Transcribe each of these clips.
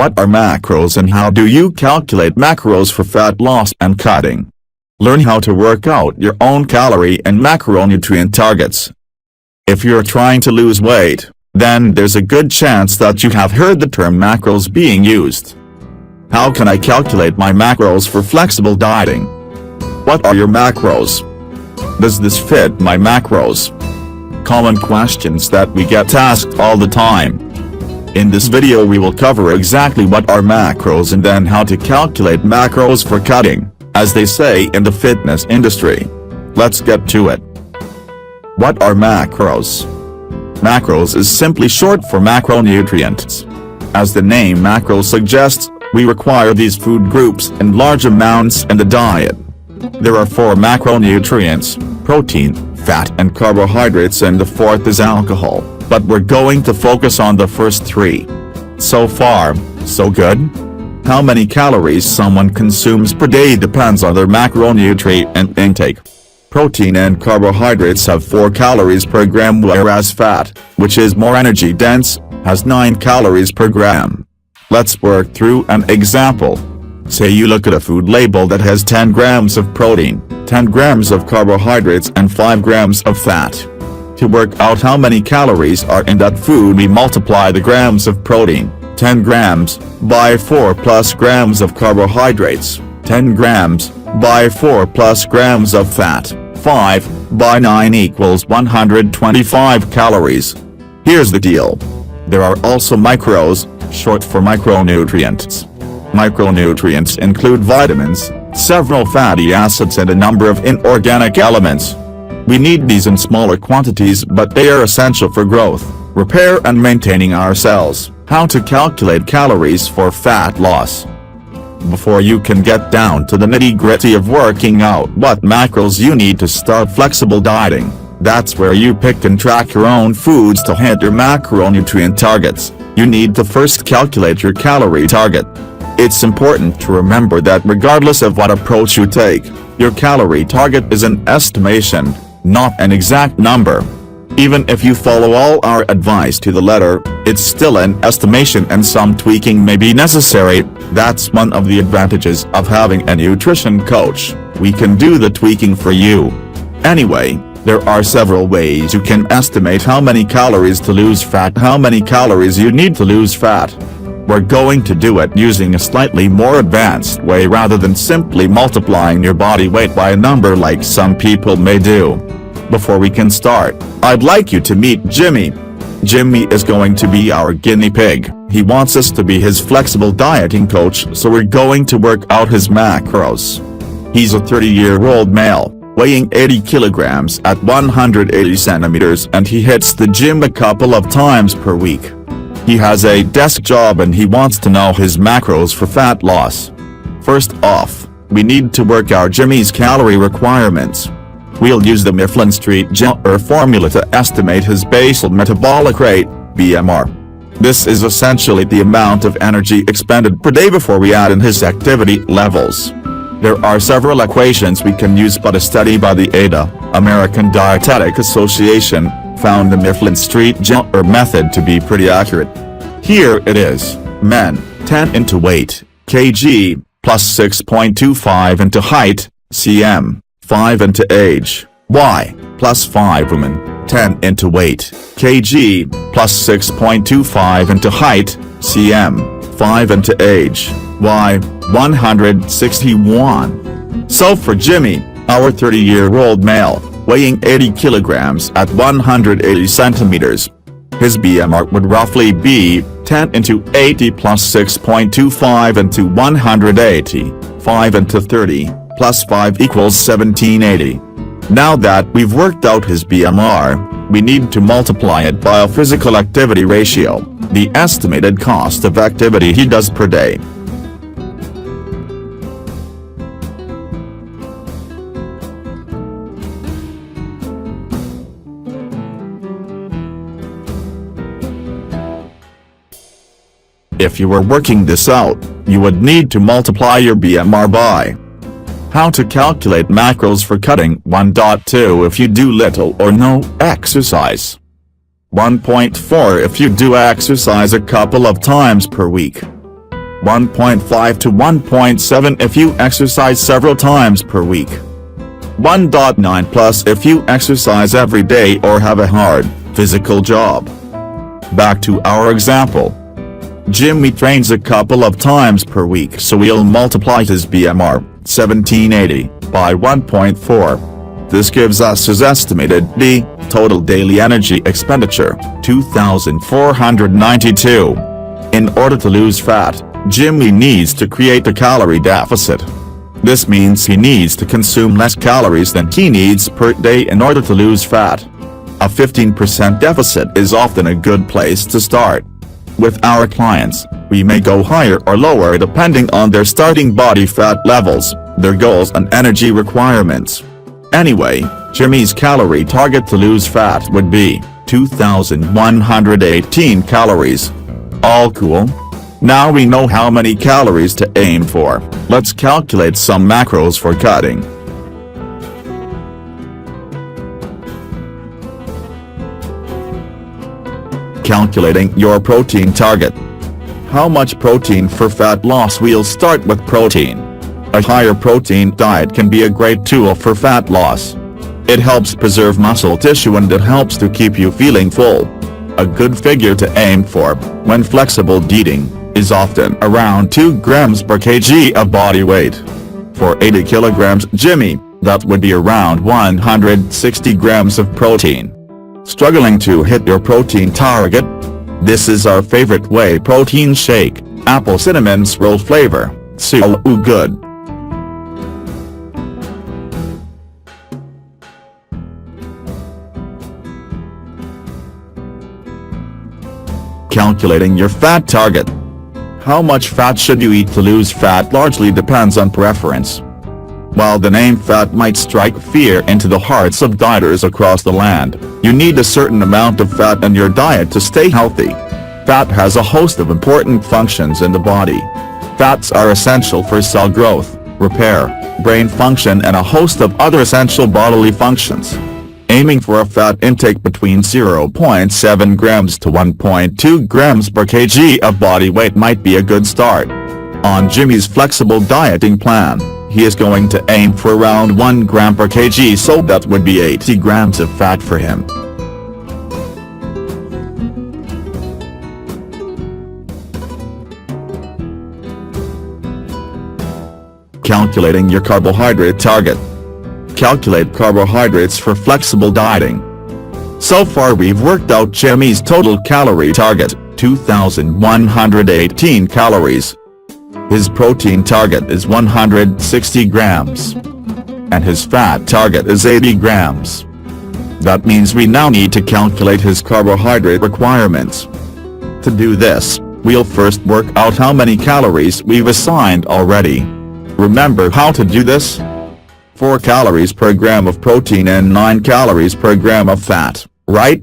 What are macros and how do you calculate macros for fat loss and cutting? Learn how to work out your own calorie and macronutrient targets. If you're trying to lose weight, then there's a good chance that you have heard the term macros being used. How can I calculate my macros for flexible dieting? What are your macros? Does this fit my macros? Common questions that we get asked all the time. In this video we will cover exactly what are macros and then how to calculate macros for cutting, as they say in the fitness industry. Let's get to it. What are macros? Macros is simply short for macronutrients. As the name macro suggests, we require these food groups in large amounts in the diet. There are 4 macronutrients: protein, fat and carbohydrates, and the 4th is alcohol, but we're going to focus on the first 3. So far, so good? How many calories someone consumes per day depends on their macronutrient intake. Protein and carbohydrates have 4 calories per gram, whereas fat, which is more energy dense, has 9 calories per gram. Let's work through an example. Say you look at a food label that has 10 grams of protein, 10 grams of carbohydrates and 5 grams of fat. To work out how many calories are in that food, we multiply the grams of protein, 10 grams, by 4 plus grams of carbohydrates, 10 grams, by 4 plus grams of fat, 5 by 9 equals 125 calories. Here's the deal. There are also micros, short for micronutrients. Micronutrients include vitamins, several fatty acids and a number of inorganic elements. We need these in smaller quantities, but they are essential for growth, repair and maintaining our cells. How to calculate calories for fat loss? Before you can get down to the nitty-gritty of working out what macros you need to start flexible dieting, that's where you pick and track your own foods to hit your macronutrient targets. You need to first calculate your calorie target. It's important to remember that regardless of what approach you take, your calorie target is an estimation, not an exact number. Even if you follow all our advice to the letter, it's still an estimation and some tweaking may be necessary. That's one of the advantages of having a nutrition coach. We can do the tweaking for you. Anyway, there are several ways you can estimate how many calories to lose fat, how many calories you need to lose fat. We're going to do it using a slightly more advanced way rather than simply multiplying your body weight by a number like some people may do. Before we can start, I'd like you to meet Jimmy. Jimmy is going to be our guinea pig. He wants us to be his flexible dieting coach, so we're going to work out his macros. He's a 30-year-old male, weighing 80 kilograms at 180 centimeters, and he hits the gym a couple of times per week. He has a desk job and he wants to know his macros for fat loss. First off, we need to work out Jimmy's calorie requirements. We'll use the Mifflin Street Gender formula to estimate his basal metabolic rate, BMR. This is essentially the amount of energy expended per day before we add in his activity levels. There are several equations we can use, but a study by the ADA, American Dietetic Association, found the Mifflin Street Gender method to be pretty accurate. Here it is: men, 10 into weight, kg, plus 6.25 into height, cm, 5 into age, y, plus 5 women, 10 into weight, kg, plus 6.25 into height, cm, 5 into age, y, 161. So for Jimmy, our 30-year-old male, weighing 80 kilograms at 180 centimeters, his BMR would roughly be 10 into 80 plus 6.25 into 180, 5 into 30, plus 5 equals 1780. Now that we've worked out his BMR, we need to multiply it by a physical activity ratio, the estimated cost of activity he does per day. If you were working this out, you would need to multiply your BMR by. How to calculate macros for cutting 1.2 if you do little or no exercise. 1.4 if you do exercise a couple of times per week. 1.5 to 1.7 if you exercise several times per week. 1.9 plus if you exercise every day or have a hard, physical job. Back to our example. Jimmy trains a couple of times per week, so we'll multiply his BMR, 1780, by 1.4. This gives us his estimated total daily energy expenditure, 2,492. In order to lose fat, Jimmy needs to create a calorie deficit. This means he needs to consume less calories than he needs per day in order to lose fat. A 15% deficit is often a good place to start. With our clients, we may go higher or lower depending on their starting body fat levels, their goals and energy requirements. Anyway, Jimmy's calorie target to lose fat would be 2,118 calories. All cool? Now we know how many calories to aim for. Let's calculate some macros for cutting. Calculating your protein target. How much protein for fat loss? We'll start with protein. A higher protein diet can be a great tool for fat loss. It helps preserve muscle tissue and it helps to keep you feeling full. A good figure to aim for, when flexible dieting, is often around 2 grams per kg of body weight. For 80 kilograms Jimmy, that would be around 160 grams of protein. Struggling to hit your protein target? This is our favorite whey protein shake, apple cinnamon swirl flavor, so good. Calculating your fat target. How much fat should you eat to lose fat largely depends on preference. While the name fat might strike fear into the hearts of dieters across the land, you need a certain amount of fat in your diet to stay healthy. Fat has a host of important functions in the body. Fats are essential for cell growth, repair, brain function and a host of other essential bodily functions. Aiming for a fat intake between 0.7 grams to 1.2 grams per kg of body weight might be a good start. On Jimmy's flexible dieting plan, he is going to aim for around 1 gram per kg, so that would be 80 grams of fat for him. Calculating your carbohydrate target. Calculate carbohydrates for flexible dieting. So far we've worked out Jimmy's total calorie target, 2,118 calories. His protein target is 160 grams. And his fat target is 80 grams. That means we now need to calculate his carbohydrate requirements. To do this, we'll first work out how many calories we've assigned already. Remember how to do this? 4 calories per gram of protein and 9 calories per gram of fat, right?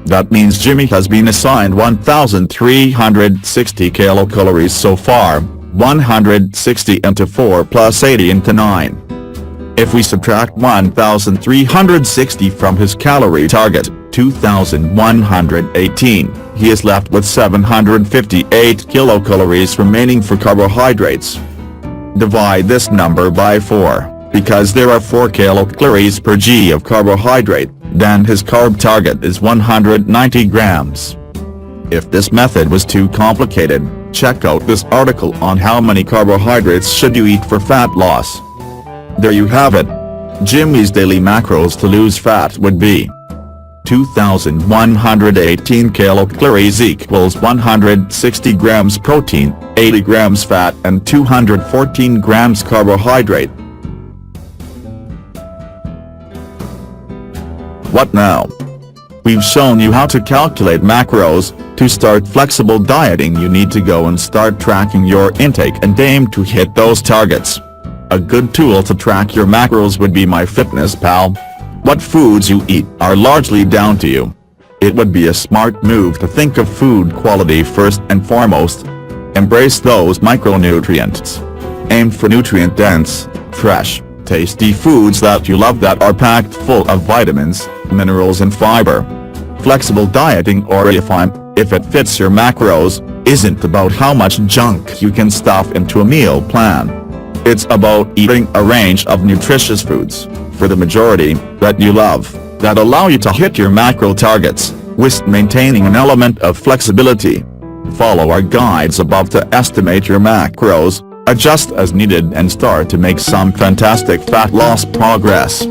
That means Jimmy has been assigned 1,360 kilocalories so far, 160 into 4 plus 80 into 9. If we subtract 1,360 from his calorie target, 2,118, he is left with 758 kilocalories remaining for carbohydrates. Divide this number by 4. Because there are 4 kilocalories per g of carbohydrate, then his carb target is 190 grams. If this method was too complicated, check out this article on how many carbohydrates should you eat for fat loss. There you have it. Jimmy's daily macros to lose fat would be 2,118 kilocalories equals 160 grams protein, 80 grams fat and 214 grams carbohydrate. What now? We've shown you how to calculate macros. To start flexible dieting you need to go and start tracking your intake and aim to hit those targets. A good tool to track your macros would be MyFitnessPal. What foods you eat are largely down to you. It would be a smart move to think of food quality first and foremost. Embrace those micronutrients. Aim for nutrient-dense, fresh, tasty foods that you love that are packed full of vitamins, minerals and fiber. Flexible dieting or refined if it fits your macros, isn't about how much junk you can stuff into a meal plan. It's about eating a range of nutritious foods, for the majority, that you love, that allow you to hit your macro targets, whilst maintaining an element of flexibility. Follow our guides above to estimate your macros, adjust as needed and start to make some fantastic fat loss progress.